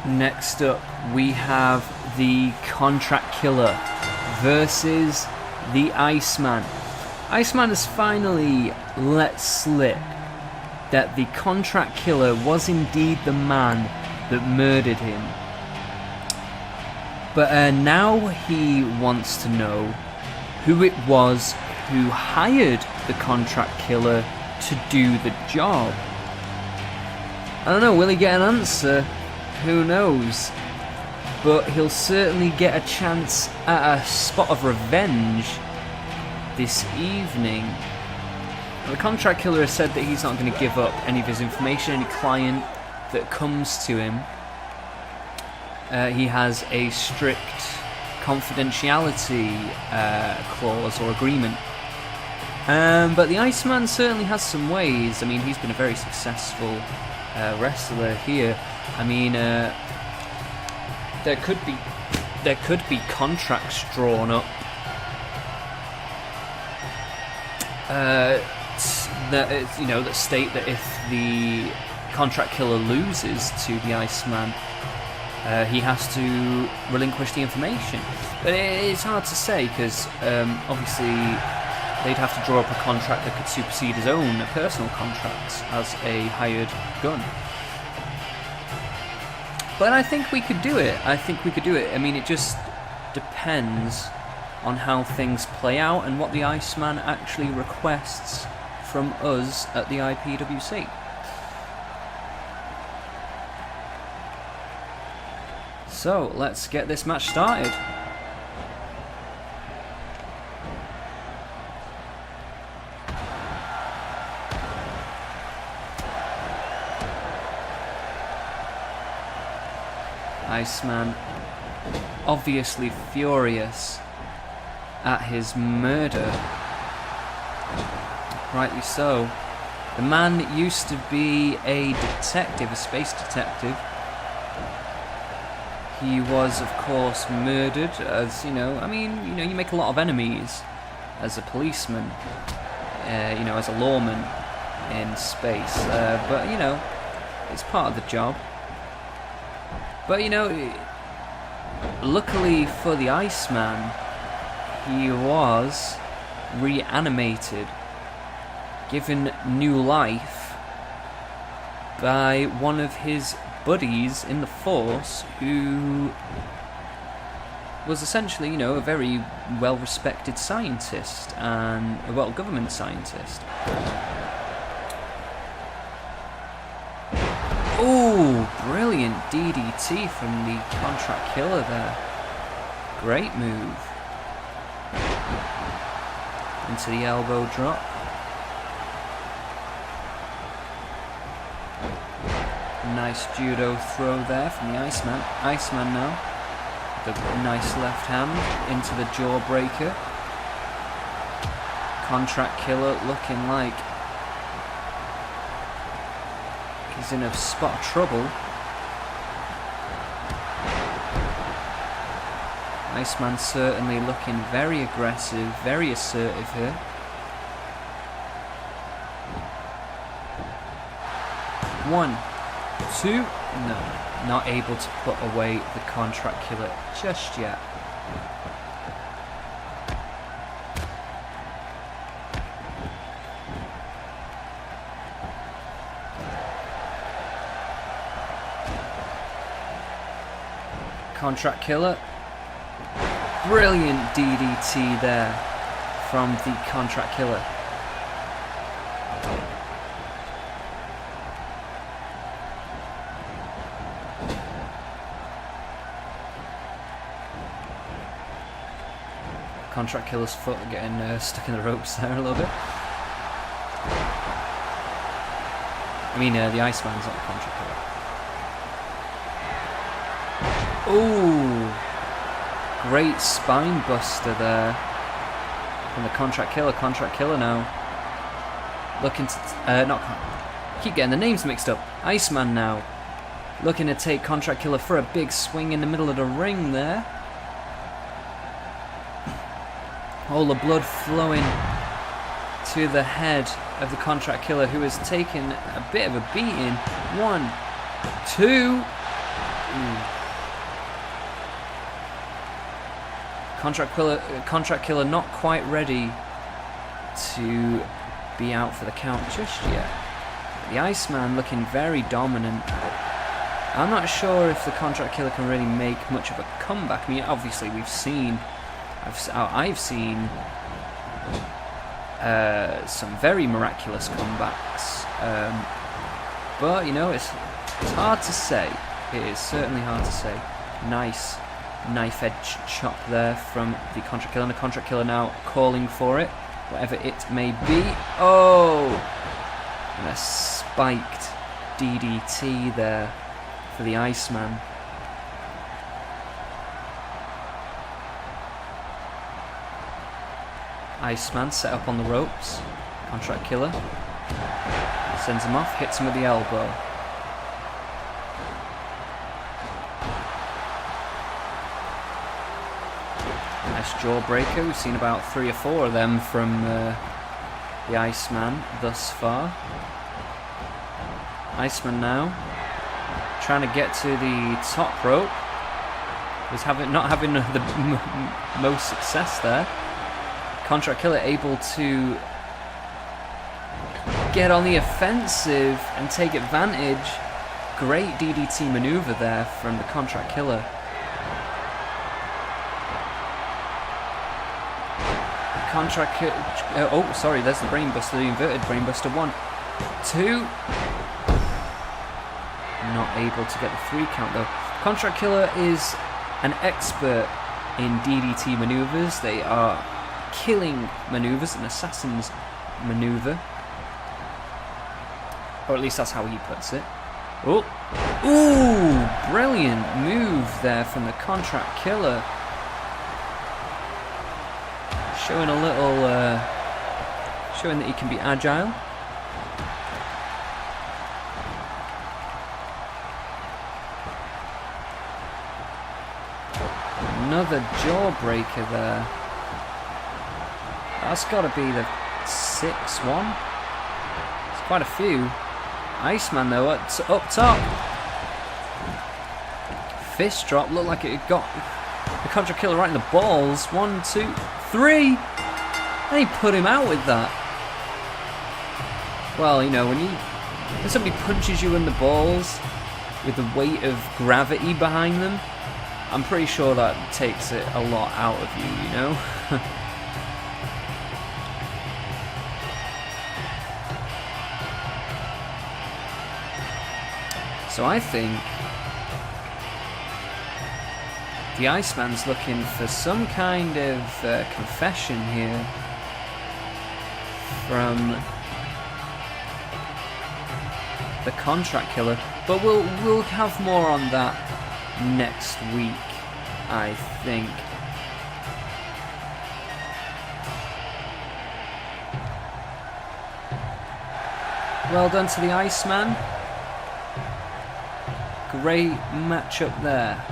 Next up, we have the Contract Killer versus the Iceman. Iceman has finally let slip that the Contract Killer was indeed the man that murdered him. But now he wants to know who it was who hired the Contract Killer to do the job. I don't know, will he get an answer? Who knows? But he'll certainly get a chance at a spot of revenge this evening. The Contract Killer has said that he's not going to give up any of his information, any client that comes to him. He has a strict confidentiality clause or agreement. But the Iceman certainly has some ways. I mean, he's been a very successful wrestler here. I mean, there could be contracts drawn up that state that if the Contract Killer loses to the Iceman, he has to relinquish the information. But it's hard to say because obviously they'd have to draw up a contract that could supersede his own personal contracts as a hired gun. But I think we could do it. I mean, it just depends on how things play out and what the Iceman actually requests from us at the IPWC. So, let's get this match started. Iceman obviously furious at his murder. Rightly so. The man used to be a detective, a space detective. He was, of course, murdered as, you make a lot of enemies as a policeman, as a lawman in space. But, it's part of the job. But, luckily for the Iceman, he was reanimated, given new life by one of his buddies in the Force, who was essentially, a very well-respected scientist and government scientist. Oh, brilliant DDT from the Contract Killer there. Great move. Into the elbow drop. Nice judo throw there from the Iceman. Iceman now. The nice left hand into the jawbreaker. Contract Killer looking like he's in a spot of trouble. Iceman certainly looking very aggressive, very assertive here. One, two, no, not able to put away the Contract Killer just yet. Contract Killer. Brilliant DDT there from the Contract Killer. Contract Killer's foot getting stuck in the ropes there a little bit. I mean, the Iceman's not the Contract Killer. Ooh! Great spine buster there from the Contract Killer. Contract Killer now looking to keep getting the names mixed up. Iceman now looking to take Contract Killer for a big swing in the middle of the ring there. All the blood flowing to the head of the Contract Killer, who has taken a bit of a beating. One, two. Contract Killer not quite ready to be out for the count just yet. The Iceman looking very dominant. I'm not sure if the Contract Killer can really make much of a comeback. I mean, obviously I've seen some very miraculous comebacks, but you know, it's hard to say. It is certainly hard to say. Nice knife edge chop there from the Contract Killer, and the Contract Killer now calling for it, whatever it may be. Oh, and a spiked DDT there for the Iceman. Iceman set up on the ropes. Contract Killer sends him off, hits him with the elbow. Nice jawbreaker. We've seen about 3 or 4 of them from the Iceman thus far. Iceman now trying to get to the top rope. He's not having the most success there. Contract Killer able to get on the offensive and take advantage. Great DDT maneuver there from the Contract Killer. Oh, sorry, there's the brainbuster, the inverted brainbuster. 1, 2. Not able to get the 3 count though. Contract Killer is an expert in DDT maneuvers. They are killing maneuvers, an assassin's maneuver, or at least that's how he puts it. Oh, ooh, brilliant move there from the Contract Killer. Showing a little, showing that he can be agile. Another jawbreaker there. That's got to be the 6th one. It's quite a few. Iceman though, up top. Fist drop, looked like it got the Contract Killer right in the balls. 1, 2, 3. And he put him out with that. Well, you know, when somebody punches you in the balls with the weight of gravity behind them, I'm pretty sure that takes it a lot out of you, you know? So I think the Iceman's looking for some kind of confession here from the Contract Killer, but we'll have more on that next week, I think. Well done to the Iceman. Great matchup there.